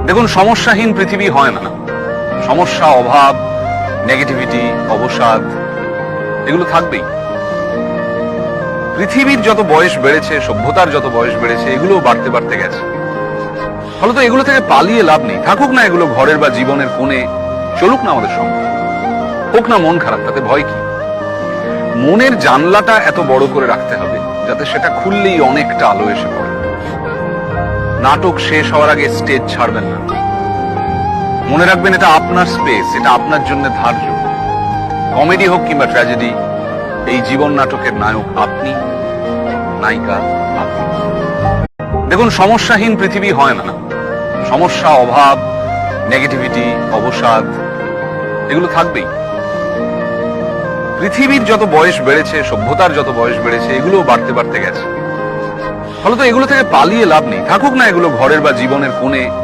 দেখুন, সমস্যাহীন পৃথিবী হয় না। সমস্যা, অভাব, নেগেটিভিটি, অবসাদ এগুলো থাকবেই। পৃথিবীর যত বয়স বেড়েছে, সভ্যতার যত বয়স বেড়েছে, এগুলো বাড়তে বাড়তে গেছে। ফলত এগুলো থেকে পালিয়ে লাভ নেই। থাকুক না এগুলো ঘরের বা জীবনের কোণে, চলুক না আমাদের সঙ্গে। হোক না মন খারাপ, তাতে ভয় কি? মনের জানলাটা এত বড় করে রাখতে হবে যাতে সেটা খুললেই অনেকটা আলো এসে পড়ে। নাটক শেষ হওয়ার আগে স্টেজ ছাড়বেন না। মনে রাখবেন, এটা আপনার স্পেস, এটা আপনার জন্য ধার্য। কমেডি হোক কিংবা ট্র্যাজেডি, এই জীবন নাটকের নায়ক আপনি, নায়িকা আপনি। দেখুন, সমস্যাহীন পৃথিবী হয় না। সমস্যা, অভাব, নেগেটিভিটি, অবসাদ এগুলো থাকবেই। পৃথিবীর যত বয়স বেড়েছে, সভ্যতার যত বয়স বেড়েছে, এগুলো বাড়তে বাড়তে গেছে। ফলত এগুলো থেকে পালিয়ে লাভ নেই। থাকুক না এগুলো ঘরের বা জীবনের কোণে,